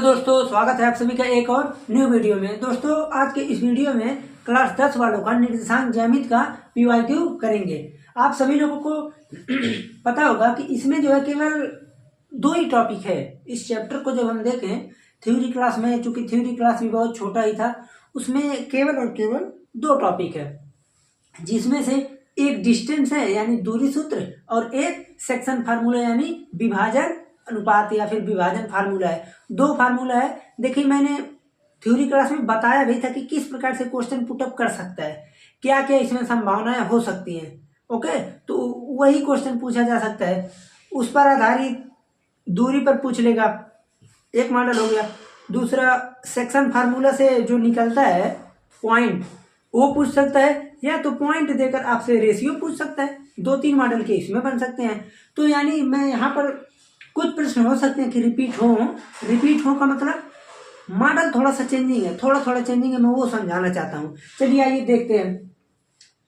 दोस्तों, स्वागत है आप सभी का एक और न्यू वीडियो में। दोस्तों, आज के इस वीडियो में क्लास 10 वालों का निर्देशांक ज्यामिति का PYQ करेंगे। आप सभी लोगों को पता होगा कि इसमें जो है केवल दो ही टॉपिक है। इस चैप्टर को जब हम देखें थ्योरी क्लास में, चूंकि थ्योरी क्लास भी बहुत छोटा ही था, उसमें केवल और केवल दो टॉपिक है, जिसमें से एक डिस्टेंस है यानी दूरी सूत्र और एक सेक्शन फार्मूला यानी विभाजन अनुपात या फिर विभाजन फार्मूला है। दो फार्मूला है। देखिए, मैंने थ्योरी क्लास में बताया भी था कि किस प्रकार से क्वेश्चन पुटअप कर सकता है, क्या क्या इसमें संभावनाएं हो सकती हैं। ओके, तो वही क्वेश्चन पूछा जा सकता है। उस पर आधारित दूरी पर पूछ लेगा, एक मॉडल हो गया। दूसरा, सेक्शन फार्मूला से जो निकलता है पॉइंट, वो पूछ सकता है, या तो पॉइंट देकर आपसे रेशियो पूछ सकता है। दो तीन मॉडल के इसमें बन सकते हैं। तो यानी मैं यहाँ पर कुछ प्रश्न हो सकते हैं कि रिपीट हो का मतलब मॉडल थोड़ा सा चेंजिंग है, थोड़ा चेंजिंग है, मैं वो समझाना चाहता हूँ। चलिए आइए देखते हैं।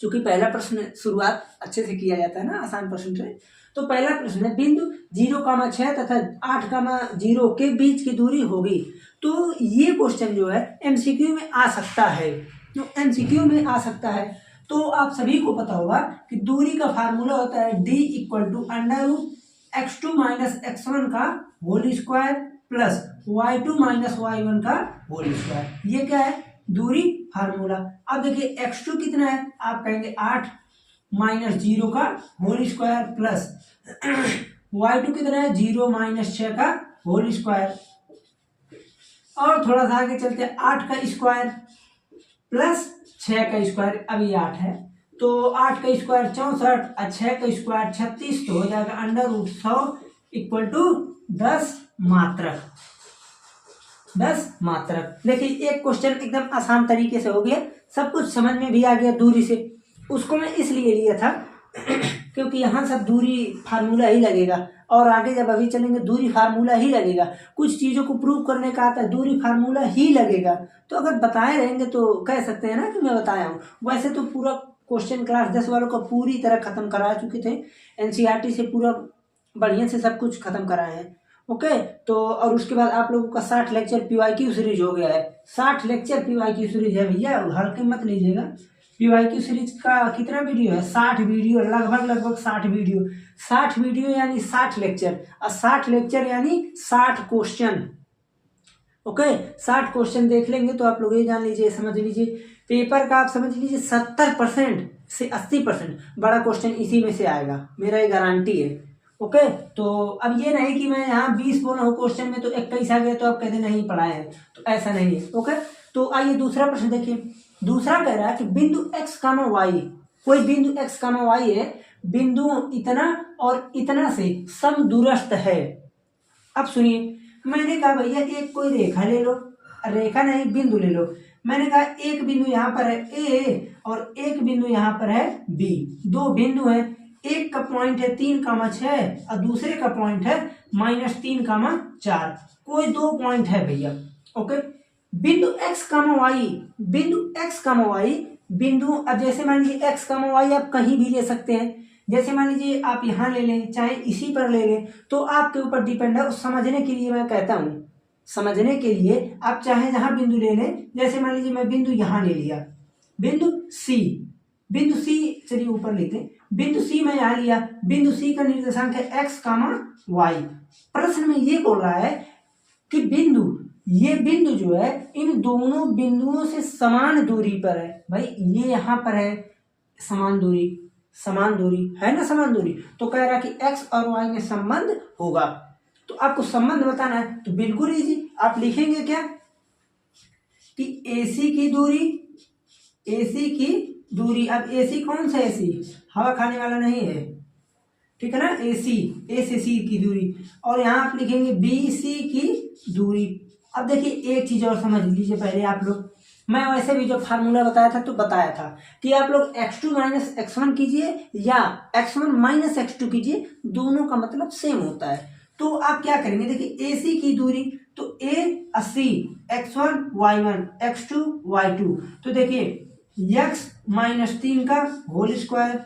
चूंकि पहला प्रश्न शुरुआत अच्छे से किया जाता है ना, आसान प्रश्न से। तो पहला प्रश्न है, बिंदु 0,6 तथा 8,0 के बीच की दूरी होगी। तो ये क्वेश्चन जो है MCQ में आ सकता है, तो आप सभी को पता होगा कि दूरी का फार्मूला होता है D = x2 - x1 का whole square plus y2 - y1 का होल स्क्वायर। ये क्या है? दूरी फार्मूला। अब देखिए x2 कितना है, आप कहेंगे 8 - 0 का होल स्क्वायर प्लस y2 कितना है, 0 - 6 का होल स्क्वायर। और थोड़ा सा आगे चलते हैं, 8 का स्क्वायर प्लस 6 का स्क्वायर। अब ये 8 है, तो 8 का स्क्वायर 64 और 6 का स्क्वायर 36, तो हो जाएगा √100 = 10 मात्रक। 10 मात्रक। देखिए, एक क्वेश्चन एकदम आसान तरीके से हो गया, सब कुछ समझ में भी आ गया दूरी से। उसको मैं इसलिए लिया था क्योंकि यहाँ सब दूरी फार्मूला ही लगेगा, और आगे जब अभी चलेंगे दूरी फार्मूला ही लगेगा। कुछ चीजों को प्रूव करने का आता है, दूरी फार्मूला ही लगेगा। तो अगर बताए रहेंगे तो कह सकते हैं ना कि मैं बताया हूँ। वैसे तो पूरा क्वेश्चन क्लास 10 वालों का पूरी तरह खत्म करा चुके थे, NCERT से पूरा बढ़िया से सब कुछ खत्म कराए हैं। ओके, तो और उसके बाद आप लोगों का 60 लेक्चर PYQ सीरीज हो गया है। 60 लेक्चर PYQ सीरीज है भैया, हल्के मत लीजिएगा। PYQ सीरीज का कितना वीडियो है? 60 वीडियो, लगभग 60 वीडियो। 60 वीडियो यानी 60 लेक्चर, और 60 लेक्चर यानी 60 क्वेश्चन। ओके, 60 क्वेश्चन देख लेंगे तो आप लोग ये जान लीजिए, समझ लीजिए, पेपर का आप समझ लीजिए 70% से 80% बड़ा क्वेश्चन इसी में से आएगा, मेरा ये गारंटी है। ओके, तो अब ये नहीं कि मैं यहाँ 20 बोला हूँ क्वेश्चन में तो 21 आ गया तो आप कहते नहीं पढ़ाए हैं, तो ऐसा नहीं है। ओके, तो आइए दूसरा प्रश्न देखिए। दूसरा कह रहा है कि बिंदु x, y, कोई बिंदु x, y है, बिंदु इतना और इतना से समदूरस्थ है। अब सुनिए, मैंने कहा भैया एक कोई रेखा ले लो, रेखा नहीं बिंदु ले लो। मैंने कहा एक बिंदु यहाँ पर है A और एक बिंदु यहाँ पर है B। दो बिंदु है, एक का पॉइंट है 3,6 और दूसरे का पॉइंट है -3,4। कोई दो पॉइंट है भैया। ओके, बिंदु x, y, बिंदु अब जैसे मान लीजिए x, y आप कहीं भी ले सकते हैं। जैसे मान लीजिए आप यहाँ ले लें, चाहे इसी पर ले लें, तो आपके ऊपर डिपेंड है। समझने के लिए मैं कहता हूँ, समझने के लिए आप चाहे जहां बिंदु ले लें। जैसे मान लीजिए मैं बिंदु यहाँ ले लिया, बिंदु C, चलिए ऊपर लेते हैं, बिंदु C मैं यहाँ लिया। बिंदु C का निर्देशांक है x, y। प्रश्न में ये बोल रहा है कि ये बिंदु जो है इन दोनों बिंदुओं से समान दूरी पर है। भाई ये यहाँ पर है समान दूरी है ना, समान दूरी। तो कह रहा है कि x और y में संबंध होगा। तो आपको संबंध बताना है तो बिल्कुल इजी, आप लिखेंगे क्या कि AC की दूरी, अब AC कौन सा AC? हवा खाने वाला नहीं है, ठीक है ना, A से C की दूरी। और यहाँ आप लिखेंगे BC की दूरी। अब देखिए एक चीज और समझ लीजिए पहले आप लोग, मैं वैसे भी जो फार्मूला बताया था तो बताया था कि आप लोग x2 - x1 कीजिए या x1 - x2 कीजिए, दोनों का मतलब सेम होता है। तो आप क्या करेंगे, देखिए AC की दूरी, तो A और C, x1 y1 x2 y2। तो देखिए x -3 का होल स्क्वायर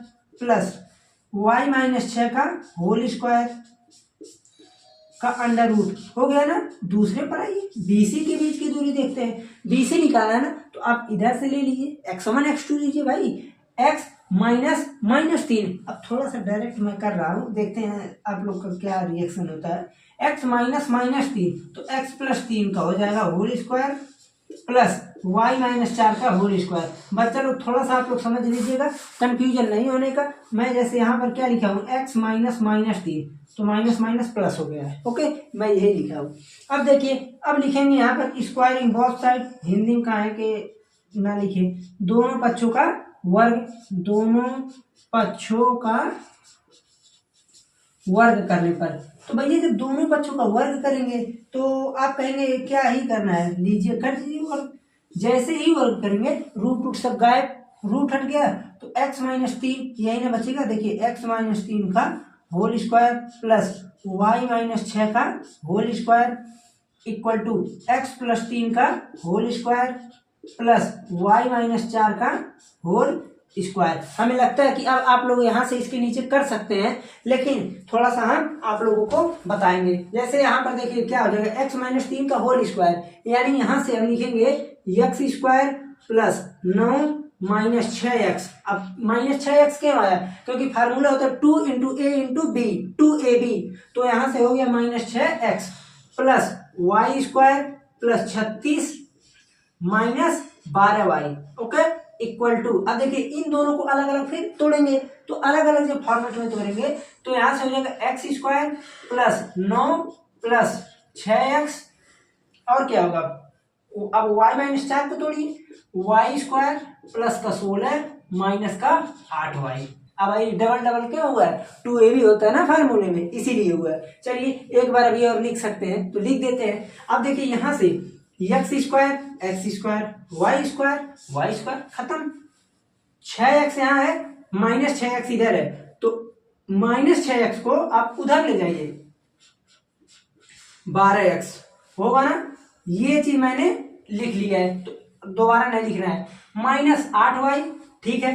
प्लस y -6 का होल स्क्वायर का अंडर रूट हो गया ना। दूसरे पर आइए, BC के बीच की दूरी देखते हैं। BC निकाला है ना, तो आप इधर से ले लीजिए, x1 x2 लीजिए भाई, x माइनस -3। अब थोड़ा सा डायरेक्ट मैं कर रहा हूँ, देखते हैं आप लोग का क्या रिएक्शन होता है। x माइनस -3 तो x प्लस 3 का हो जाएगा whole square plus y minus 4 का होल स्क्वायर। बच्चा लोग थोड़ा सा आप लोग समझ लीजिएगा, कंफ्यूजन नहीं होने का। मैं जैसे यहाँ पर क्या लिखा हूँ, x माइनस -3 तो माइनस माइनस प्लस हो गया है। ओके, मैं यही लिखा हूँ। अब देखिए, अब लिखेंगे यहाँ पर स्क्वायरिंग बोथ साइड। हिंदी में कहा है कि ना लिखे, दोनों पक्षों का वर्ग, दोनों पक्षों का वर्ग करने पर। तो भैया जब दोनों पक्षों का वर्ग करेंगे तो आप कहेंगे क्या ही करना है, लीजिए कर दीजिए वर्ग। जैसे ही वर्ग करेंगे रूट सब गायब, रूट हट गया तो x माइनस 3 यही ना बचेगा। देखिए x माइनस 3 का whole square plus y minus 6 का whole square equal to x plus 3 का whole square plus y minus 4 का होल स्क्वायर। हमें लगता है कि अब आप लोग यहाँ से इसके नीचे कर सकते हैं, लेकिन थोड़ा सा हम आप लोगों को बताएंगे। जैसे यहाँ पर देखिए क्या हो जाएगा, x माइनस 3 का होल स्क्वायर, यानी यहाँ से हम लिखेंगे x square plus 9 minus 6x। अब माइनस 6x क्यों आया, क्योंकि फार्मूला होता है 2 इंटू ए इंटू बी, 2ab। तो यहाँ से हो गया minus 6x plus y square plus 36 minus 12y। Okay, equal to, अब देखिए इन दोनों को अलग अलग फिर तोड़ेंगे, तो अलग अलग जब फॉर्मेट में तोड़ेंगे तो यहाँ से हो जाएगा x square plus 9 plus 6x और क्या होगा, अब y माइनस 4 को तोड़िए, y स्क्वायर प्लस का 16 माइनस का 8y। अब भाई डबल डबल क्यों हुआ है, 2ab होता है ना फार्मूले में, इसीलिए हुआ है। चलिए एक बार अभी और लिख सकते हैं तो लिख देते हैं। अब देखिए यहाँ से x स्क्वायर y स्क्वायर खत्म। 6x यहाँ है, माइनस 6x इधर है, तो माइनस 6x को आप उधर ले जाइए, 12x होगा ना। ये चीज मैंने लिख लिया है तो दोबारा नहीं लिखना है। माइनस 8y, ठीक है,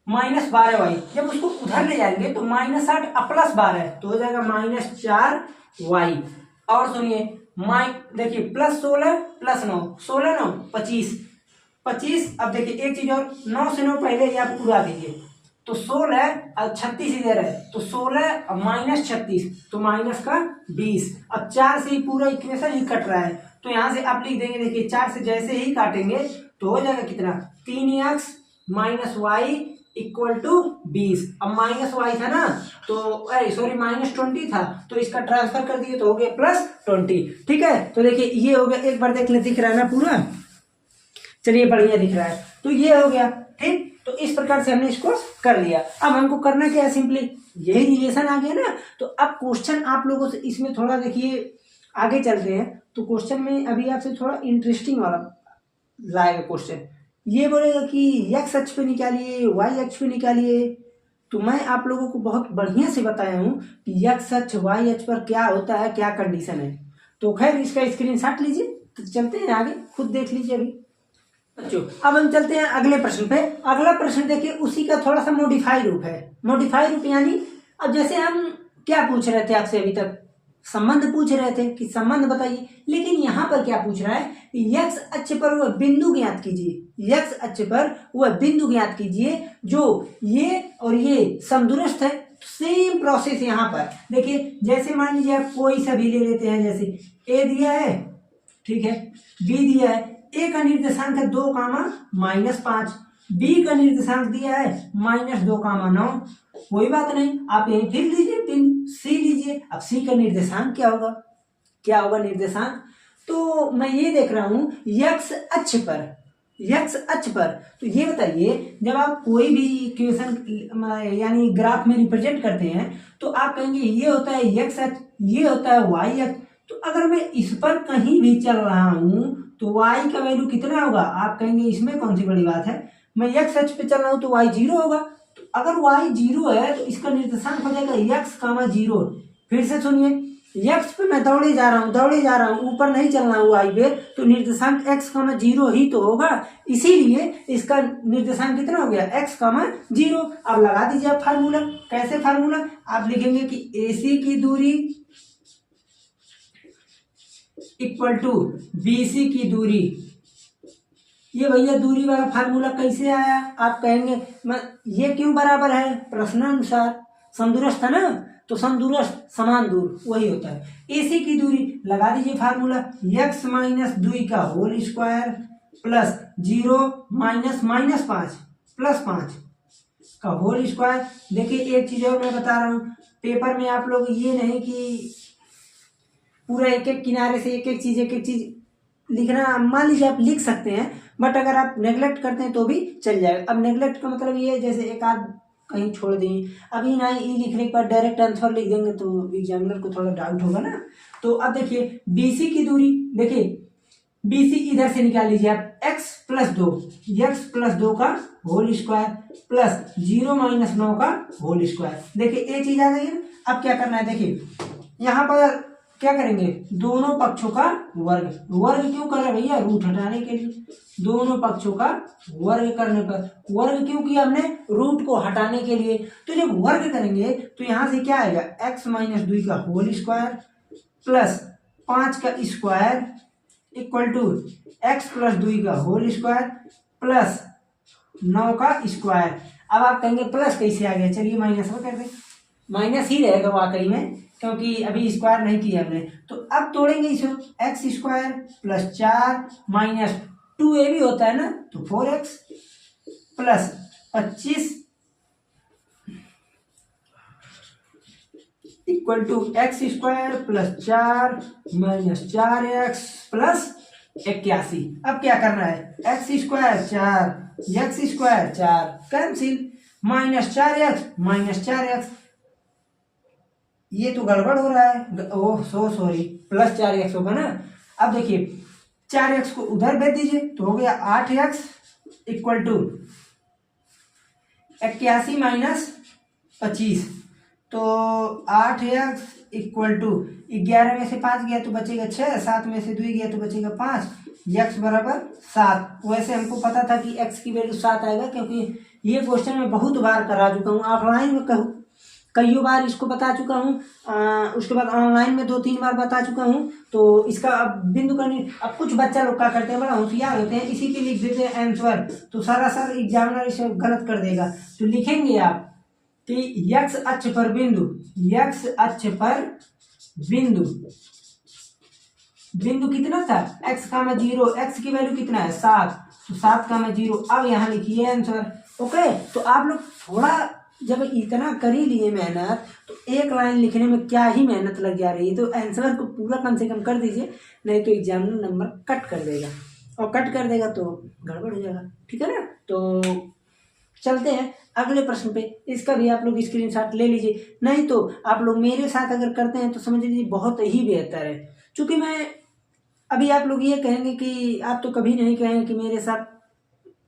माइनस 12y। जब उसको उधर ले जाएंगे तो माइनस 8 प्लस 12 तो हो जाएगा माइनस 4y। और सुनिए, देखिए प्लस 16 प्लस 9, 16 9 25। अब देखिए एक चीज और, 9 से 9 पहले ही आप उड़ा दीजिए, तो 16 और 36 इधर है, तो 16 माइनस 36 तो माइनस का 20। अब 4 से ही पूरा इक्वेशन ही कट रहा है, तो यहाँ से आप लिख देंगे, देखिए 4 से जैसे ही काटेंगे तो हो जाएगा कितना, 3x minus Y equal to 20। अब माइनस वाई था ना, तो सॉरी माइनस 20 था, तो इसका ट्रांसफर कर दिए तो हो गया प्लस 20। ठीक है, तो देखिए ये हो गया, एक बार देख ले, दिख रहा है ना पूरा, चलिए बढ़िया दिख रहा है, तो ये हो गया। ठीक, तो इस प्रकार से हमने इसको कर लिया। अब हमको करना क्या है, सिंपली यही रिलेशन आ गया ना। तो अब क्वेश्चन आप लोगों से इसमें थोड़ा देखिए आगे चलते हैं, तो क्वेश्चन में अभी आपसे थोड़ा इंटरेस्टिंग वाला लाएगा क्वेश्चन। ये बोलेगा कि एक्स अक्ष पे निकालिए, वाई अक्ष पे निकालिए। तो मैं आप लोगों को बहुत बढ़िया से बताया हूँ कि एक्स अक्ष वाई अक्ष पर क्या होता है, क्या कंडीशन है। तो खैर इसका स्क्रीनशॉट लीजिए, तो चलते हैं आगे, खुद देख लीजिए अभी बच्चों। अब हम चलते हैं अगले प्रश्न पे। अगला प्रश्न देखिए, उसी का थोड़ा सा मॉडिफाई रूप है। मॉडिफाई रूप यानी अब जैसे हम क्या पूछ रहे थे आपसे, अभी तक संबंध पूछ रहे थे कि संबंध बताइए, लेकिन यहाँ पर क्या पूछ रहा है, एक्स अक्ष पर वह बिंदु ज्ञात कीजिए। एक्स अक्ष पर वह बिंदु ज्ञात कीजिए जो ये और ये समदूरस्थ है। सेम प्रोसेस यहाँ पर देखिए, जैसे मान लीजिए आप कोई सा भी ले लेते हैं, जैसे ए दिया है, ठीक है, बी दिया है, ए का निर्देशांक है 2 -5, बी का निर्देशांक दिया है -2 9। कोई बात नहीं, आप यही फिर लीजिए, पिन सी लीजिए। अब सी का निर्देशांक क्या होगा, क्या होगा निर्देशांक, तो मैं ये देख रहा हूं एक्स अक्ष पर, एक्स अक्ष पर। तो ये बताइए, जब आप कोई भी इक्वेशन यानी ग्राफ में रिप्रेजेंट करते हैं तो आप कहेंगे ये होता है एक्स अक्ष, ये होता है वाई अक्ष। तो अगर मैं इस पर कहीं भी चल रहा हूं तो y का वैल्यू कितना होगा, आप कहेंगे इसमें कौन सी बड़ी बात है, मैं x अक्ष पे चल रहा हूं तो y 0 होगा। तो अगर y 0 है तो इसका निर्देशांक हो जाएगा x, 0। फिर से सुनिए, x पे मैं दौड़े जा रहा हूं, ऊपर नहीं चलना हुआ y पे, तो निर्देशांक x, 0 ही तो होगा। इसीलिए इसका निर्देशांक कितना हो गया, x, 0। अब लगा दीजिए आप फार्मूला। कैसे फार्मूला, आप लिखेंगे कि AC की दूरी इक्वल टू BC की दूरी। ये भैया दूरी वाला फार्मूला कैसे आया? आप कहेंगे ये क्यों बराबर है? प्रश्नानुसार समदूरस्थ था ना, तो समदूरस्थ समान दूर वही होता है। AC की दूरी लगा दीजिए फार्मूला, x माइनस 2 का whole square plus 0 minus minus 5 plus 5 का होल स्क्वायर। देखिए एक चीज और मैं बता रहा हूँ, पेपर में आप लोग ये नहीं कि पूरा एक एक किनारे से एक एक चीज लिखना, मान लीजिए आप लिख सकते हैं, बट अगर आप नेगलेक्ट करते हैं तो भी चल जाएगा। अब नेगलेक्ट का मतलब ये है जैसे एक आध कहीं छोड़ दें, अभी ना ई लिखने के बाद डायरेक्ट आंसर लिख देंगे तो एग्जामिनर को थोड़ा डाउट होगा ना। तो अब देखिए BC की दूरी, देखिए BC इधर से निकाल लीजिए आप, x प्लस 2 का होल स्क्वायर प्लस 0 माइनस 9 का होल स्क्वायर। देखिए ये चीज आ गई है। अब क्या करना है, देखिए यहाँ पर क्या करेंगे, दोनों पक्षों का वर्ग। वर्ग क्यों कर रहे भैया? रूट हटाने के लिए। दोनों पक्षों का वर्ग करने पर, वर्ग क्यों किया हमने? रूट को हटाने के लिए। तो जब वर्ग करेंगे तो यहां से क्या आएगा, x माइनस 2 का होल स्क्वायर प्लस 5 का square equal to x plus 2 का होल स्क्वायर प्लस 9 का स्क्वायर। अब आप कहेंगे प्लस कैसे आ गया? चलिए माइनस में कर दें, माइनस ही रहेगा वाकई में, क्योंकि अभी स्क्वायर नहीं किया हमने। तो अब तोड़ेंगे इसे, x square plus 4 minus 2a भी होता है ना, तो 4x plus 25 equal to x square plus 4 minus 4x plus 81। अब क्या करना है, x square 4 x square 4 cancel, minus 4x minus 4x, ये तो गड़बड़ हो रहा है, ओह सॉरी, प्लस 4x होगा ना। अब देखिए 4x को उधर भेज दीजिए तो हो गया 8x इक्वल टू 81 माइनस 25, तो 8x इक्वल टू 11 में से 5 गया तो बचेगा 6, 7 में से 2 गया तो बचेगा 5, x बराबर 7। वैसे हमको पता था कि x की वैल्यू 7 आएगा, क्योंकि ये क्वेश्चन मैं बहुत बार करा चुका हूँ, ऑफलाइन में कहूँ कई बार इसको बता चुका हूँ, उसके बाद ऑनलाइन में 2-3 बार बता चुका हूँ। तो इसका अब बिंदु करनी, अब कुछ बच्चा लोग क्या करते हैं, बड़ा होशियार होते हैं, इसी के लिख देते हैं आंसर, तो सारा एग्जामिनर इसे गलत कर देगा। तो लिखेंगे आप कि x अक्ष पर बिंदु, x अक्ष पर बिंदु, बिंदु कितना था, x का 0, x की वैल्यू कितना है 7, तो 7 का 0। अब यहाँ लिखिए आंसर। ओके, तो आप लोग थोड़ा जब इतना कर ही लिए मेहनत, तो एक लाइन लिखने में क्या ही मेहनत लग जा रही है, तो आंसर को पूरा कम से कम कर दीजिए, नहीं तो एग्जामिनर नंबर कट कर देगा, और कट कर देगा तो गड़बड़ हो जाएगा, ठीक है ना। तो चलते हैं अगले प्रश्न पे, इसका भी आप लोग स्क्रीनशॉट ले लीजिए, नहीं तो आप लोग मेरे साथ अगर करते हैं तो समझ लीजिए बहुत ही बेहतर है। चूंकि मैं अभी, आप लोग ये कहेंगे कि आप तो कभी नहीं कहेंगे कि मेरे साथ,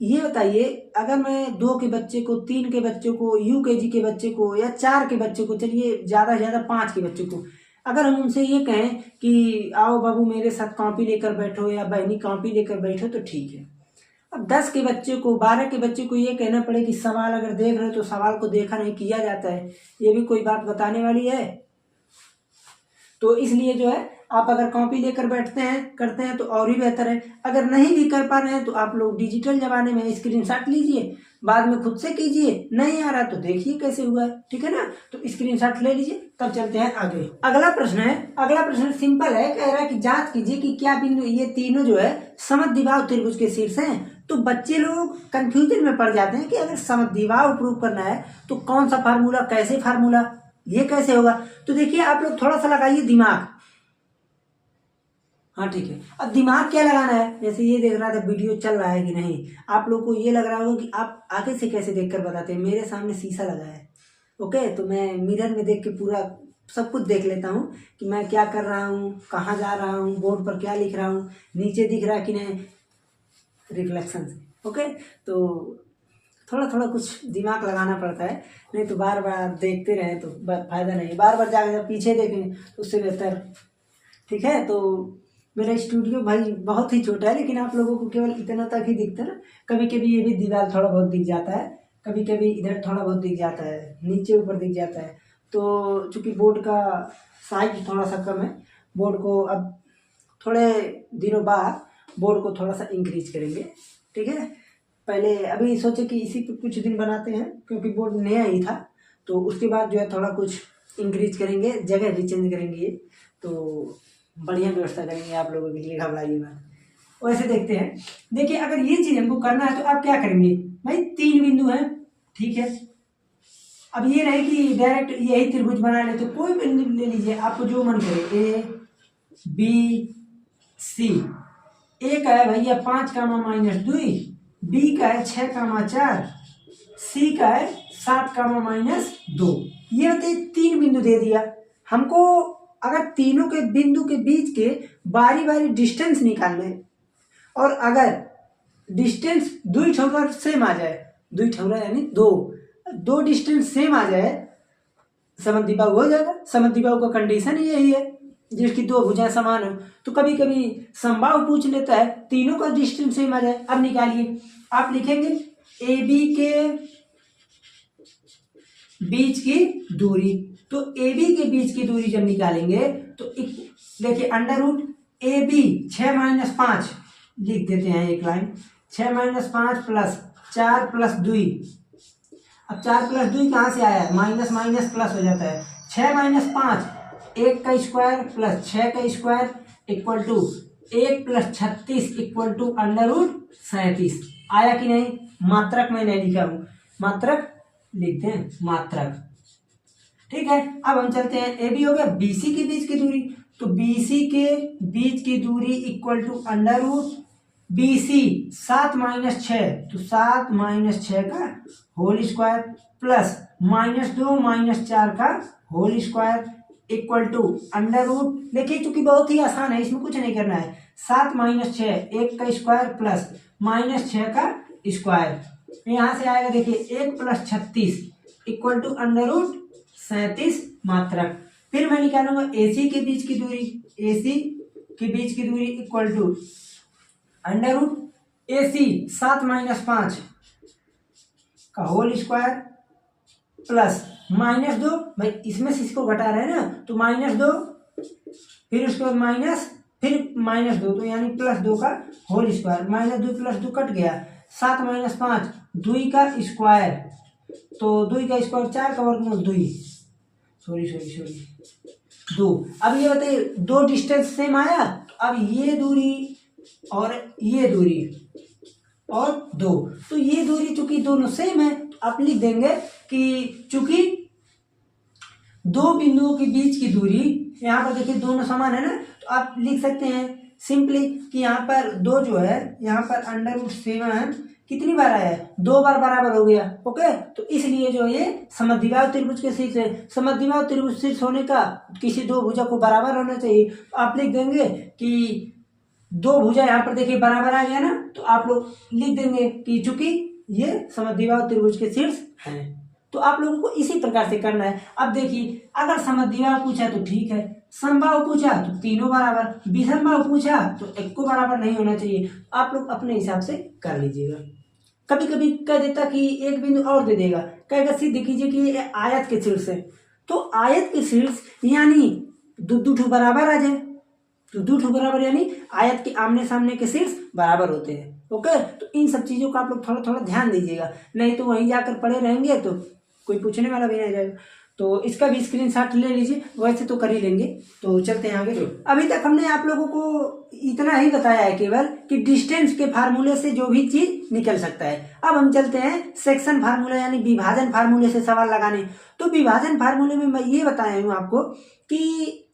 ये बताइए अगर मैं 2 के बच्चे को, 3 के बच्चे को, UKG के बच्चे को, या 4 के बच्चे को, चलिए ज़्यादा से ज़्यादा 5 के बच्चे को, अगर हम उनसे ये कहें कि आओ बाबू मेरे साथ कॉपी लेकर बैठो या बहनी कॉपी लेकर बैठो, तो ठीक है। अब 10 के बच्चे को, 12 के बच्चे को ये कहना पड़े कि सवाल अगर देख रहे हो तो सवाल को देखा नहीं किया जाता है, ये भी कोई बात बताने वाली है। तो इसलिए जो है, आप अगर कॉपी लेकर बैठते हैं करते हैं तो और भी बेहतर है। अगर नहीं भी कर पा रहे हैं तो आप लोग डिजिटल जमाने में स्क्रीनशॉट लीजिए, बाद में खुद से कीजिए, नहीं आ रहा तो देखिए कैसे हुआ है, ठीक है ना। तो स्क्रीनशॉट ले लीजिए, तब चलते हैं आगे। अगला प्रश्न सिंपल है, कह रहा है कि जांच कीजिए कि क्या बिंदु ये तीनों जो है समद्विबाहु त्रिभुज के शीर्ष हैं। तो बच्चे लोग कंफ्यूजन में पड़ जाते हैं कि अगर समद्विबाहु प्रूव करना है तो कौन सा फार्मूला, कैसे फार्मूला, ये कैसे होगा। तो देखिए आप लोग थोड़ा सा लगाइए दिमाग, हाँ ठीक है। अब दिमाग क्या लगाना है, जैसे ये देख रहा था वीडियो चल रहा है कि नहीं, आप लोग को ये लग रहा होगा कि आप आगे से कैसे देखकर बताते हैं। मेरे सामने शीशा लगा है, ओके, तो मैं मिरर में देख के पूरा सब कुछ देख लेता हूँ कि मैं क्या कर रहा हूँ, कहाँ जा रहा हूँ, बोर्ड पर क्या लिख रहा हूँ, नीचे दिख रहा है कि नहीं, रिफ्लेक्शन से। ओके, तो थोड़ा थोड़ा कुछ दिमाग लगाना पड़ता है, नहीं तो बार बार देखते रहें तो फायदा नहीं, बार बार जाकर पीछे देखें तो उससे बेहतर, ठीक है। तो मेरा स्टूडियो भाई बहुत ही छोटा है, लेकिन आप लोगों को केवल इतना तक ही दिखता है ना, कभी कभी ये भी दीवार थोड़ा बहुत दिख जाता है, कभी कभी इधर थोड़ा बहुत दिख जाता है, नीचे ऊपर दिख जाता है। तो चूंकि बोर्ड का साइज थोड़ा सा कम है, बोर्ड को अब थोड़े दिनों बाद बोर्ड को थोड़ा सा इंक्रीज करेंगे, ठीक है। पहले अभी सोचे कि इसी पे कुछ दिन बनाते हैं, क्योंकि बोर्ड नया ही था, तो उसके बाद जो है थोड़ा कुछ इंक्रीज करेंगे, जगह भी चेंज करेंगे, तो बढ़िया व्यवस्था करेंगे आप लोगों के लिए, घबराइएगा। वैसे देखते हैं, देखिए अगर ये चीज़ हमको करना है तो आप क्या करेंगे भाई, 3 बिंदु हैं, ठीक है। अब ये नहीं कि डायरेक्ट यही त्रिभुज बना ले, तो कोई बिंदु ले लीजिए आपको जो मन करे, ए बी सी। ए का है भैया 5 कामा -2, बी का है 6 कामा 4, सी का है 7 कामा -2। ये बताइए 3 बिंदु दे दिया हमको। अगर तीनों के बिंदु के बीच के बारी बारी डिस्टेंस निकालने, और अगर डिस्टेंस दुई ठोकर सेम आ जाए, दुई ठोकर यानी दो डिस्टेंस सेम आ जाए, समद्विबाहु हो जाएगा। समद्विबाहु का कंडीशन ही यही है, जिसकी 2 भुजाएं समान हो। तो कभी कभी समबाहु पूछ लेता है, तीनों का डिस्टेंस सेम आ जाए। अब निकालिए, आप लिखेंगे ए बी के बीच की दूरी। तो ए बी के बीच की दूरी जब निकालेंगे तो देखिए √ AB 6 - 5 लिख देते हैं एक लाइन, 6 - 5 प्लस 4 प्लस 2। अब 4 प्लस 2 कहाँ से आया है, माइनस माइनस प्लस हो जाता है। 6 - 5 1 का स्क्वायर प्लस 6 का square equal to 1 + 36 equal to √37। आया कि नहीं, मात्रक में नहीं लिखा हूँ, मात्रक लिखते हैं, मात्रक, ठीक है। अब हम चलते हैं, ए बी हो गया, BC के बीच की दूरी, तो BC के बीच की दूरी इक्वल टू √BC 7 - 6, तो 7 - 6 का होल स्क्वायर प्लस -2 - 4 का होल स्क्वायर इक्वल टू √ देखिए चूंकि बहुत ही आसान है, इसमें कुछ नहीं करना है। 7 - 6 1 का स्क्वायर प्लस -6 का स्क्वायर, यहाँ से आएगा देखिए 1 + 36 इक्वल टू √37 मात्रक। फिर मैं निकालूंगा AC के बीच की दूरी, AC के बीच की दूरी इक्वल टू √AC 7 - 5 का होल स्क्वायर प्लस -2, भाई इसमें से इसको घटा रहे हैं ना, तो -2, फिर उसके बाद माइनस, फिर -2, तो यानी +2 का होल स्क्वायर, -2 + 2 कट गया, 7 - 5 2 का स्क्वायर, तो 2 का स्क्वायर 4 का वर्गमूल 2, सॉरी 2। अब ये बताइए 2 डिस्टेंस सेम आया, तो अब ये दूरी और ये दूरी और 2, तो ये दूरी चूंकि दोनों सेम है, तो आप लिख देंगे कि चूंकि 2 बिंदुओं के बीच की दूरी, यहाँ पर देखिए दोनों समान है ना, तो आप लिख सकते हैं सिंपली कि यहाँ पर 2 जो है, यहाँ पर √7 कितनी बार आया है, 2 बार बराबर हो गया, ओके। तो इसलिए जो ये समद्विबाहु त्रिभुज के शीर्ष है, समद्विबाहु त्रिभुज शीर्ष होने का किसी 2 भुजा को बराबर होना चाहिए। तो आप लिख देंगे कि 2 भुजा यहाँ पर देखिए बराबर आ गया ना, तो आप लोग लिख देंगे कि चूंकि ये समद्विबाहु त्रिभुज के शीर्ष हैं। तो आप लोगों को इसी प्रकार से करना है। अब देखिए अगर समद्विबाहु पूछा तो ठीक है, समबाहु पूछा तो तीनों बराबर, विषमबाहु पूछा तो एक को बराबर नहीं होना चाहिए। आप लोग अपने हिसाब से कर लीजिएगा। कभी कभी कह देता कि एक बिंदु और दे देगा, कहेगा सिद्ध कीजिए कि ये आयत के शीर्ष है, तो आयत के शीर्ष यानी दो ठो बराबर आ जाए, तो 2 ठो बराबर यानी आयत के आमने सामने के शीर्ष बराबर होते हैं, ओके। तो इन सब चीजों का आप लोग थोड़ा थोड़ा ध्यान दीजिएगा, नहीं तो वहीं जाकर पड़े रहेंगे तो कोई पूछने वाला भी नहीं रहेगा। तो इसका भी स्क्रीनशॉट ले लीजिए, वैसे तो कर ही लेंगे। तो चलते हैं आगे। अभी तक हमने आप लोगों को इतना ही बताया है केवल कि डिस्टेंस के फार्मूले से जो भी चीज निकल सकता है। अब हम चलते हैं सेक्शन फार्मूला यानी विभाजन फार्मूले से सवाल लगाने। तो विभाजन फार्मूले में मैं ये बताया हूँ आपको कि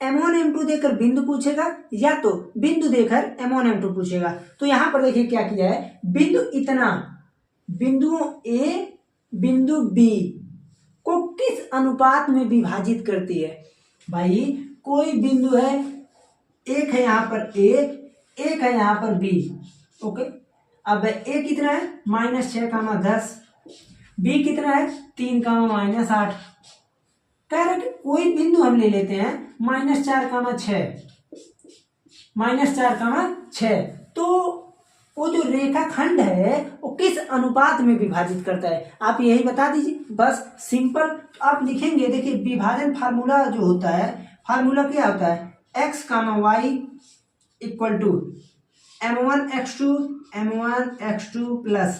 M1 M2 देकर बिंदु पूछेगा या तो बिंदु देकर M1 M2 पूछेगा। तो यहाँ पर देखिए क्या किया है, बिंदु इतना, बिंदुओं A बिंदु B को किस अनुपात में विभाजित करती है। भाई कोई बिंदु है, एक है यहाँ पर A, एक है यहाँ पर B, ओके। अब A कितना है -6, 10, B कितना है 3, -8। कह रहे कि कोई बिंदु हम ले लेते हैं -4, 6, तो वो जो रेखाखंड है वो किस अनुपात में विभाजित करता है, आप यही बता दीजिए, बस सिंपल। तो आप लिखेंगे, देखिए विभाजन फार्मूला जो होता है, फार्मूला क्या होता है, x, y m1 x2 plus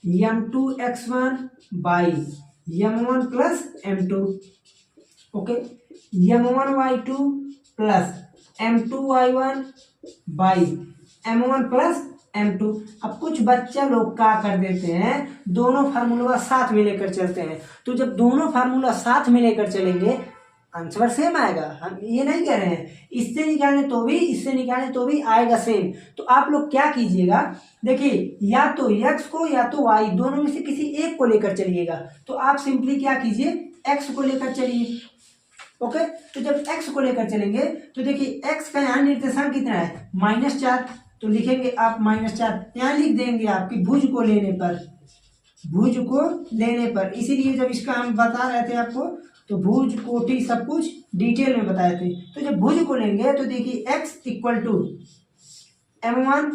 m2 x1 by m1 plus m2। Okay, m1 y2 plus m2 y1 by m1 plus m2। अब कुछ बच्चा लोग क्या कर देते हैं, दोनों फार्मूला साथ में लेकर चलते हैं। तो जब दोनों फार्मूला साथ में लेकर चलेंगे आंसर सेम आएगा। हम ये नहीं कह रहे हैं इससे निकालें तो भी, इससे निकालें तो भी आएगा सेम। तो आप लोग क्या कीजिएगा, देखिए या तो x को या तो y, दोनों में से किसी एक को लेकर चलिएगा। तो आप सिंपली क्या कीजिए, x को लेकर चलिए। ओके, तो जब x को लेकर चलेंगे तो देखिए x का यहाँ निर्देशांक कितना है, -4। तो लिखेंगे आप -4, यहाँ लिख देंगे आपकी भुज को लेने पर, भुज को लेने पर। इसीलिए जब इसका हम बता रहे थे आपको, तो भुज कोटि सब कुछ डिटेल में बताए थे। तो जब भुज को लेंगे तो देखिए x equal to m1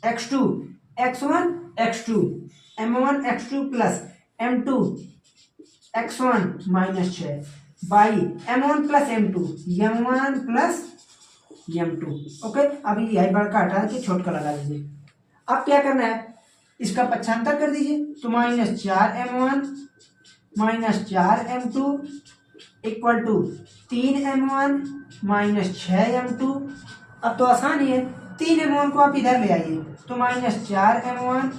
x2 x1 x2 m1 x2 plus m2 x1 -6 by m1 plus m2 m1 plus m2। Okay, अभी यही बड़का हटा के छोटका लगा दीजिए। अब क्या करना है, इसका पक्षांतर कर दीजिए। तो -4m1 -4m2 equal to 3m1 -6m2। अब तो आसान ही है, 3m1 को आप इधर ले आइए। तो -4m1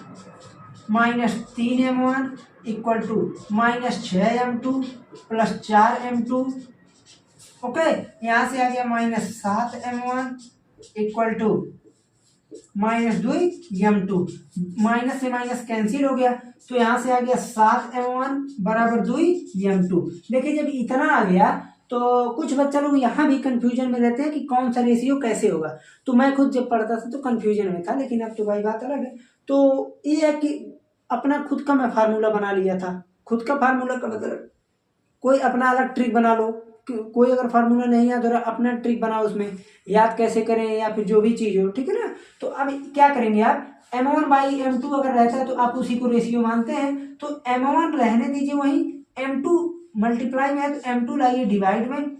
-3m1 equal to -6m2 plus 4m2। Okay, यहाँ से आ गया -7m1 equal to -2m2। Minus से माइनस कैंसिल हो गया, तो यहाँ से आ गया 7m1 बराबर 2m2। देखिए जब इतना आ गया तो कुछ बच्चा लोग यहाँ भी कंफ्यूजन में रहते हैं कि कौन सा रेशियो कैसे होगा। तो मैं खुद जब पढ़ता था तो कंफ्यूजन में था, लेकिन अब तो भाई बात अलग है। तो ये है कि अपना खुद का मैं फार्मूला बना लिया था। खुद का फार्मूला का मतलब कोई अपना अलग ट्रिक बना लो, कोई अगर फार्मूला नहीं है तो अपना ट्रिक बनाओ, उसमें याद कैसे करें या फिर जो भी चीज़ हो, ठीक है ना। तो अब क्या करेंगे आप, m1/m2 अगर रहता है तो आप उसी को रेशियो मानते हैं। तो m1 रहने दीजिए वहीं, m2 मल्टीप्लाई में है तो m2 लाइए डिवाइड में,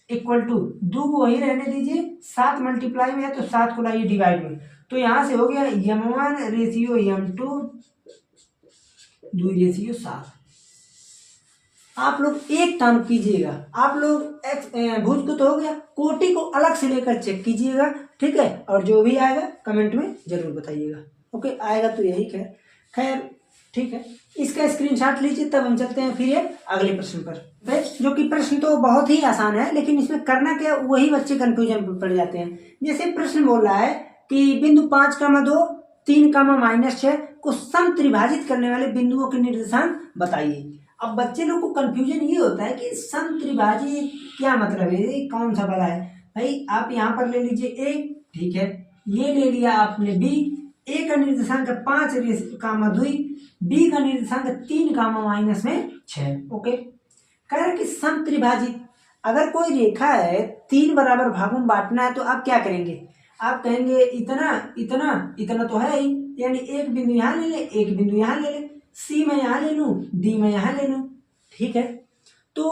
इक्वल टू 2 को वहीं रहने दीजिए, 7 मल्टीप्लाई में है तो 7 को लाइए डिवाइड में। तो यहाँ से हो गया m1 रेशियो m2 2 रेशियो 7। आप लोग एक काम कीजिएगा, आप लोग भुज को तो हो गया, कोटि को अलग से लेकर चेक कीजिएगा, ठीक है। और जो भी आएगा कमेंट में जरूर बताइएगा। ओके, आएगा तो यही खैर ठीक है। इसका स्क्रीनशॉट लीजिए, तब हम चलते हैं फिर अगले प्रश्न पर, जो कि प्रश्न तो बहुत ही आसान है, लेकिन इसमें करना क्या, वही बच्चे कंफ्यूजन में पड़ जाते हैं। जैसे प्रश्न बोल रहा है कि बिंदु 5,2 3,-6 को सम त्रिभाजित करने वाले बिंदुओं के निर्देशांक बताइए। अब बच्चे लोग को कंफ्यूजन ये होता है कि सम त्रिभाजी क्या मतलब है, कौन सा बड़ा है। भाई आप यहाँ पर ले लीजिए a, ठीक है, ये ले लिया आपने b, a का निर्देशांक 5,2, b का निर्देशांक 3,-6। ओके, कह रहे कि सम त्रिभाजित, अगर कोई रेखा है 3 बराबर भागों में बांटना है तो आप क्या करेंगे, आप कहेंगे इतना इतना इतना तो है ही, यानी एक बिंदु यहाँ ले ले, एक बिंदु यहाँ ले ले, सी मैं यहाँ ले लूँ, डी मैं यहाँ ले लूँ, ठीक है। तो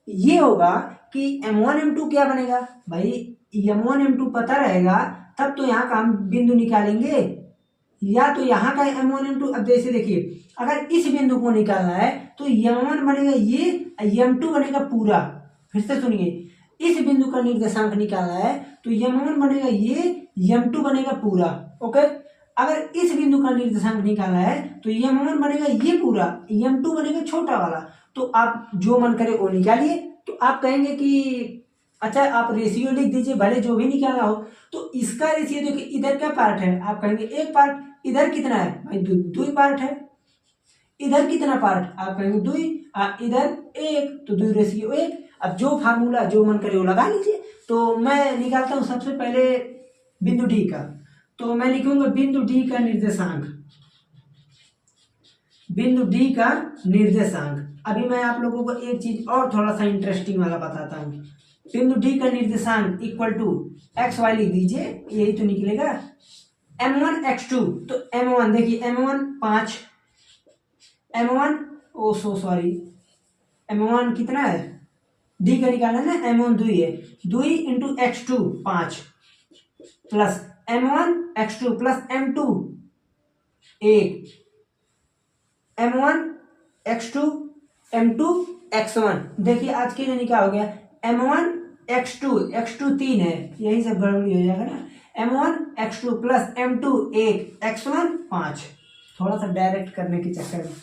ये होगा कि m1 m2 क्या बनेगा, भाई m1 m2 पता रहेगा तब तो यहाँ का हम बिंदु निकालेंगे, या तो यहाँ का m1 m2। अब जैसे देखिए अगर इस बिंदु को निकालना है तो m1 बनेगा ये, m2 बनेगा पूरा। फिर से सुनिए, इस बिंदु का निर्देशांक निकालना है तो m1 बनेगा ये, m2 बनेगा पूरा। ओके, अगर इस बिंदु का निर्देशांक निकालना है तो m1 बनेगा ये पूरा, m2 बनेगा छोटा वाला। तो आप जो मन करे वो निकालिए। तो आप कहेंगे कि अच्छा आप रेशियो लिख दीजिए, भले जो भी निकालना हो। तो इसका रेशियो देखिए, इधर क्या पार्ट है, आप कहेंगे एक पार्ट, इधर कितना है भाई, 2 पार्ट है। इधर कितना पार्ट, आप कहेंगे 2, इधर 1, तो 2 रेशियो 1। अब जो फार्मूला जो मन करे वो लगा लीजिए। तो मैं निकालता हूँ सबसे पहले बिंदु डी का। तो मैं लिखूंगा बिंदु डी का निर्देशांक, बिंदु डी का निर्देशांक। अभी मैं आप लोगों को एक चीज और थोड़ा सा इंटरेस्टिंग वाला बताता हूँ। बिंदु डी का निर्देशांक इक्वल टू एक्स वाई लिख दीजिए, यही तो निकलेगा। m1 x2, तो m1 देखिए m1 5, m1 m1 कितना है, डी का निकालना है ना, m1 2 है, 2 × x2 5, plus m1 x2 plus m2 1 m1 x2 m2 x1। देखिए आज के लिए क्या हो गया, m1 x2 3 है, यही सब गड़बड़ी हो जाएगा ना। m1 x2 plus m2 1 x1 5, थोड़ा सा डायरेक्ट करने के चक्कर में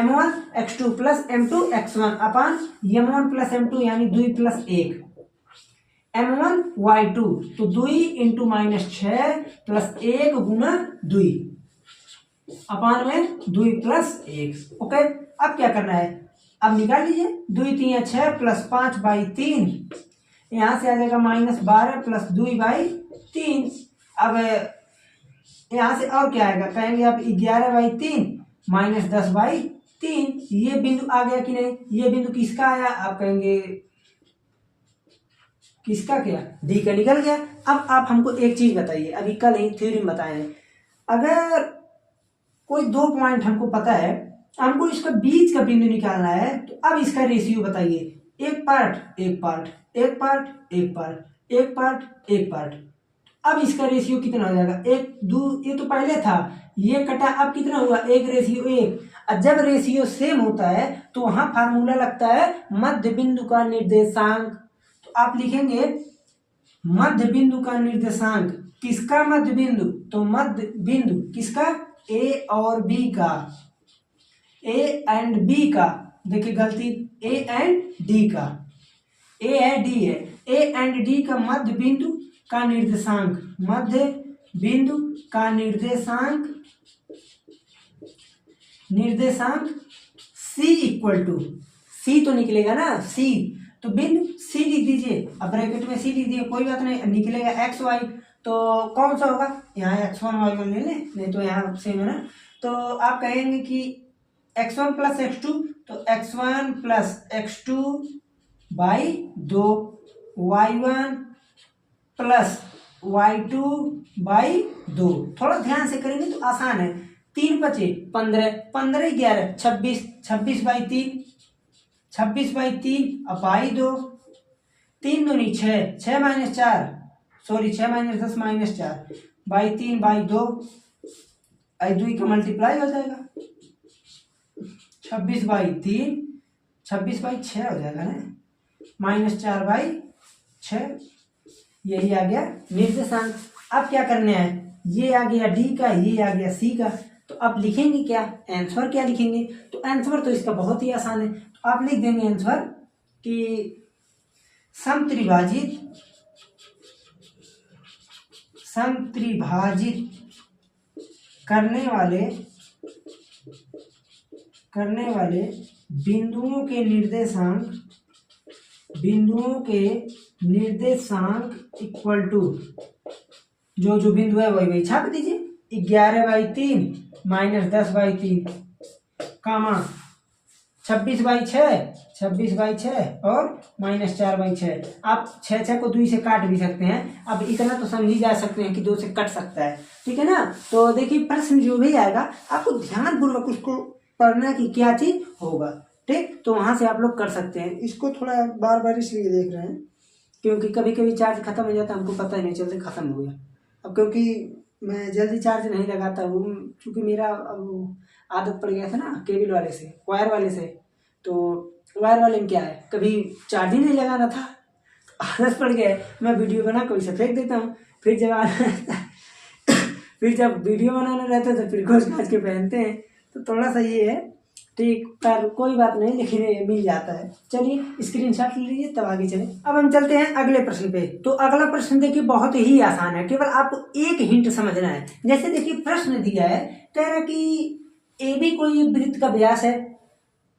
m1 x2 plus m2 x1 अपान m1 प्लस m2 यानी 2 प्लस 1 m1 y2 तो 2 इंटू -6 प्लस 1 गुना 2 अपान में 2 प्लस 1। ओके, अब क्या करना है, अब निकाल लीजिए 2 3 6 प्लस 5/3, यहाँ से आ जाएगा -12 प्लस 2/3। अब यहाँ से और क्या आएगा, कहेंगे अब 11/3 -10/3। ये बिंदु आ गया कि नहीं, ये बिंदु किसका आया, आप कहेंगे किसका, क्या डी का निकल गया। अब आप हमको एक चीज बताइए, अभी कल ही थ्योरी में बताए, अगर कोई 2 पॉइंट हमको पता है, हमको इसका बीच का बिंदु निकालना है, तो अब इसका रेशियो बताइए, एक पार्ट एक पार्ट एक पार्ट एक पार्ट एक पार्ट एक पार्ट। अब इसका रेशियो कितना हो जाएगा, 1 2, ये तो पहले था, ये कटा, अब कितना हुआ 1 रेशियो 1। और जब रेशियो सेम होता है तो वहां फार्मूला लगता है मध्य बिंदु का निर्देशांक। तो आप लिखेंगे मध्य बिंदु का निर्देशांक, किसका मध्य बिंदु, तो मध्य बिंदु किसका, ए और बी का, ए एंड बी का, देखिए गलती, ए एंड डी का, ए है डी है, ए एंड डी का मध्य बिंदु का निर्देशांक, मध्य बिंदु का निर्देशांक, निर्देशांक सी इक्वल टू, सी तो निकलेगा ना, सी तो बिंदु सी लिख दीजिए, अब ब्रैकेट में सी लिख दीजिए, कोई बात नहीं, निकलेगा एक्स वाई, तो कौन सा होगा, यहाँ x1 y1 ले लें, नहीं तो यहाँ सेम है ना। तो आप कहेंगे कि x1 प्लस x2, तो x1 plus x2 by 2, y1 plus y2 by 2। थोड़ा ध्यान से करेंगे तो आसान है, 3 बचे 15, 15 11 26, 26/3, 26/3 अब बाई 2, 3 दूनी 6, 6 - 4 सॉरी 6 - 10 -4 बाई 3/2, 2 का मल्टीप्लाई हो जाएगा, 26/3 26/6 हो जाएगा ना, -4/6, यही आ गया निर्देशांक। अब क्या करने हैं, ये आ गया डी का, ये आ गया सी का, तो आप लिखेंगे क्या, आंसर क्या लिखेंगे, तो आंसर तो इसका बहुत ही आसान है, तो आप लिख देंगे आंसर कि समत्रिभाजित करने वाले बिंदुओं के निर्देशांक इक्वल टू, जो बिंदु है वही वही छाप दीजिए, 11/3 -10/3 कामा 26/6 और -4/6। आप 6 को 2 से काट भी सकते हैं, अब इतना तो समझ ही जा सकते हैं कि 2 से कट सकता है, ठीक है ना। तो देखिए प्रश्न जो भी आएगा आपको ध्यानपूर्वक उसको पढ़ना कि क्या चीज होगा, ठीक, तो वहां से आप लोग कर सकते हैं। इसको थोड़ा बार बार इसलिए देख रहे हैं क्योंकि कभी कभी चार्ज खत्म हो जाता है, हमको पता ही नहीं चलता खत्म हो गया। अब क्योंकि मैं जल्दी चार्ज नहीं लगाता हूँ, क्योंकि मेरा अब आदत पड़ गया था ना केबल वाले से, वायर वाले से, तो वायर वाले में क्या है, कभी चार्ज ही नहीं लगाना था, आदत पड़ गया, मैं वीडियो बना कोई से फेंक देता हूँ, फिर जब वीडियो बनाना रहता है तो फिर घोष घास के पहनते हैं, तो थोड़ा सा ये है, ठीक, पर कोई बात नहीं, लेकिन ये मिल जाता है। चलिए स्क्रीनशॉट ले लीजिए, तब आगे चले। अब हम चलते हैं अगले प्रश्न पे। तो अगला प्रश्न देखिए बहुत ही आसान है, केवल आपको एक हिंट समझना है। जैसे देखिए प्रश्न दिया है, कह रहा कि ए बी कोई वृत्त का व्यास है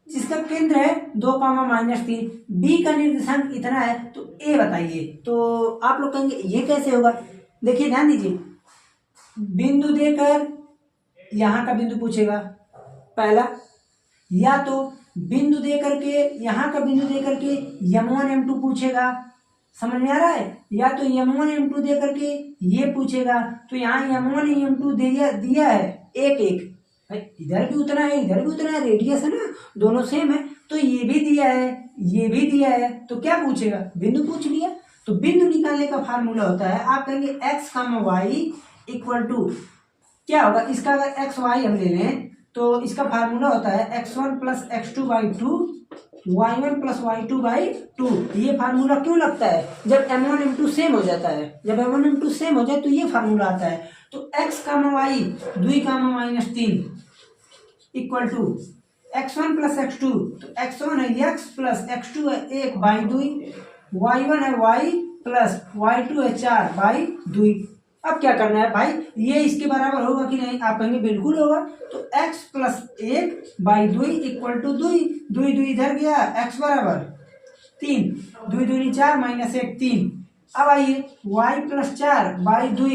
जिसका केंद्र है 2, -3, बी का निर्देशांक इतना है, तो ए बताइए। तो आप लोग कहेंगे ये कैसे होगा, देखिए ध्यान दीजिए, बिंदु देकर यहाँ का बिंदु पूछेगा पहला, या तो बिंदु दे करके यहाँ का बिंदु दे करके m1 m2 पूछेगा, समझ में आ रहा है, या तो m1 m2 दे करके ये पूछेगा, तो यहाँ m1 m2 दिया है 1 1, इधर भी उतना है इधर भी उतना है, रेडियस है ना, दोनों सेम है, तो ये भी दिया है ये भी दिया है, तो क्या पूछेगा, बिंदु पूछ लिया। तो बिंदु निकालने का फार्मूला होता है, आप कहेंगे x comma y equal to क्या होगा, इसका अगर एक्स वाई हम ले लें तो इसका फार्मूला होता है x one plus x two by two y one plus y two by two. ये फार्मूला क्यों लगता है, जब m one m two same हो जाता है, जब m one m two same हो जाए तो ये फार्मूला आता है। तो x comma y 2 comma minus 3 equal to x one plus x two, तो एक्स वन है एक्स प्लस एक्स टू है 1 बाई 2, वाई वन है वाई प्लस वाई टू है 4 बाई 2। अब क्या करना है भाई, ये इसके बराबर होगा कि नहीं, आप कहेंगे बिल्कुल होगा। तो x plus 1 by 2 equal to 2 इधर गया, x बराबर 3, 2 दूनी 4 माइनस 1 3। अब आइए y plus 4 by 2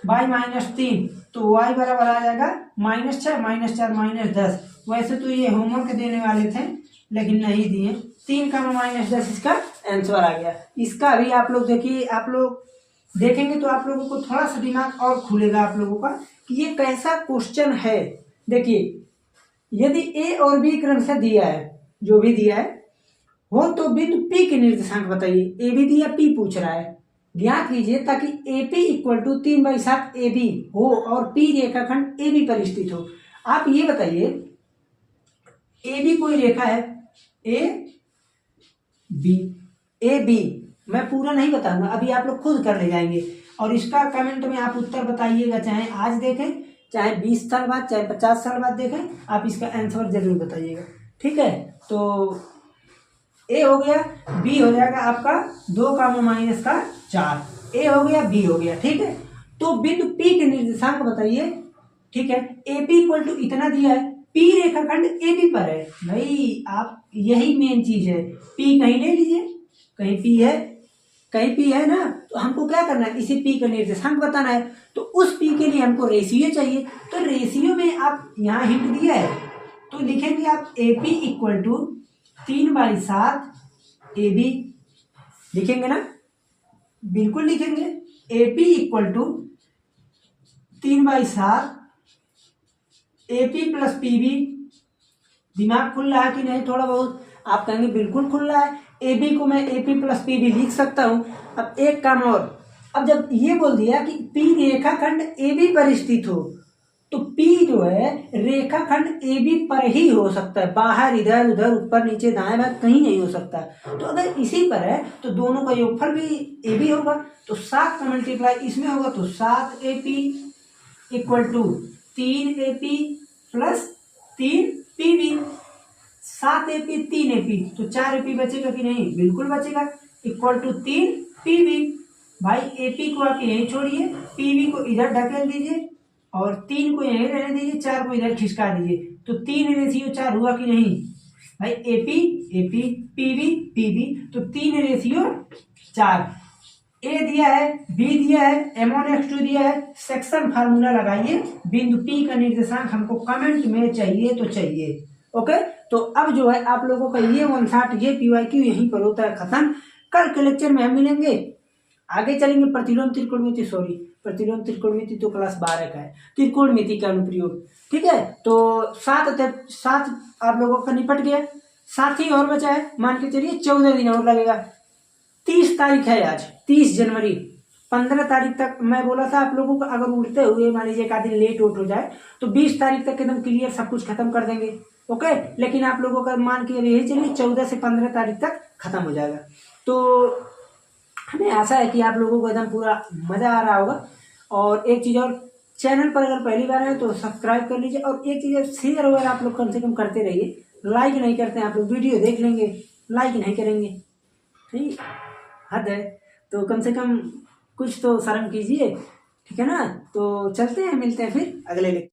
by minus 3, तो y बराबर आ जाएगा -6 -4 -10। वैसे तो ये होमवर्क देने वाले थे लेकिन नहीं दिए, 3 का -10 इसका आंसर आ गया। इसका भी आप लोग देखिए, आप लोग देखेंगे तो आप लोगों को थोड़ा सा दिमाग और खुलेगा आप लोगों का कि ये कैसा क्वेश्चन है। देखिए यदि ए और बी क्रम से दिया है, जो भी दिया है हो, तो बिंदु P के निर्देशांक बताइए। ए बी दिया, P पूछ रहा है, ध्यान कीजिए ताकि AP इक्वल टू 3/7 AB हो और P रेखाखंड AB पर स्थित हो। आप ये बताइए AB कोई रेखा है, AB मैं पूरा नहीं बताऊंगा, अभी आप लोग खुद कर ले जाएंगे और इसका कमेंट में आप उत्तर बताइएगा, चाहे आज देखें, चाहे 20 साल बाद, चाहे 50 साल बाद देखें, आप इसका आंसर जरूर बताइएगा, ठीक है। तो ए हो गया, बी हो जाएगा आपका 2 कामा माइनस का 4, ए हो गया, बी हो गया, ठीक है। तो बिंदु पी के निर्देशांक बताइए, ठीक है। ए पी इक्वल टू इतना दिया है, पी रेखाखंड ए बी पर है भाई, आप यही मेन चीज है, पी कहीं ले लीजिए, कहीं पी है, कहीं पी है ना, तो हमको क्या करना है, इसी पी का निर्देशांक बताना है। तो उस पी के लिए हमको रेशियो चाहिए, तो रेशियो में आप यहाँ हिंट दिया है तो लिखेंगे आप A P equal to 3/7 A B, लिखेंगे ना, बिल्कुल लिखेंगे। A P equal to 3/7 A P plus P B. दिमाग खुल रहा है कि नहीं थोड़ा बहुत, आप कहेंगे बिल्कुल खुल रहा है। ए बी को मैं A P plus P B लिख सकता हूं। अब एक काम और, अब जब ये बोल दिया कि पी रेखाखंड ए बी पर स्थित हो, तो पी जो है रेखाखंड ए बी पर ही हो सकता है, बाहर इधर उधर ऊपर नीचे दाएं बाएं कहीं नहीं हो सकता। तो अगर इसी पर है तो दोनों का योगफल भी ए बी होगा, तो 7 का मल्टीप्लाई इसमें होगा, तो 7 A P equal to 3 A P plus 3 P B. 7 A P 3 A P, तो 4 ए पी बचेगा कि नहीं, बिल्कुल बचेगा, इक्वल टू 3 पी बी। भाई ए पी को आप यहीं छोड़िए, पी बी को इधर ढकेल दीजिए और 3 को यहीं रहने दीजिए, 4 को इधर खिसका दीजिए, तो 3 रेशियो 4 हुआ कि नहीं भाई, A P P B P B, तो 3 रेशियो 4। ए दिया है, बी दिया है, M1 X2 दिया है, सेक्शन फार्मूला लगाइए, बिंदु पी का निर्देशांक हमको कमेंट में चाहिए तो चाहिए, ओके। तो अब जो है आप लोगों का ये 160 ये PYQ यहीं पर होता है खत्म। कल के लेक्चर में हम मिलेंगे, आगे चलेंगे प्रतिलोम त्रिकोणमिति, प्रतिलोम त्रिकोणमिति तो क्लास 12 का है, त्रिकोणमिति का अनुप्रयोग, ठीक है। तो 7 आप लोगों का निपट गया, 7 ही और बचा है, मान के चलिए 14 दिन और लगेगा। 30 तारीख है आज, 30 जनवरी, 15 तारीख तक मैं बोला था आप लोगों को, अगर उड़ते हुए मान लीजिए एक आध दिन लेट हो जाए तो 20 तारीख तक एकदम क्लियर सब कुछ खत्म कर देंगे, ओके। लेकिन आप लोगों का मान के यही चलिए 14 से 15 तारीख तक खत्म हो जाएगा। तो हमें आशा है कि आप लोगों को एकदम पूरा मजा आ रहा होगा। और एक चीज़ और, चैनल पर अगर पहली बार है तो सब्सक्राइब कर लीजिए, और एक चीज़ शेयर वगैरह आप लोग कम से कम करते रहिए। लाइक नहीं करते हैं आप लोग, वीडियो देख लेंगे, लाइक नहीं करेंगे, ठीक हद है, तो कम से कम कुछ तो शर्म कीजिए, ठीक है ना। तो चलते हैं, मिलते हैं फिर अगले लेक्चर।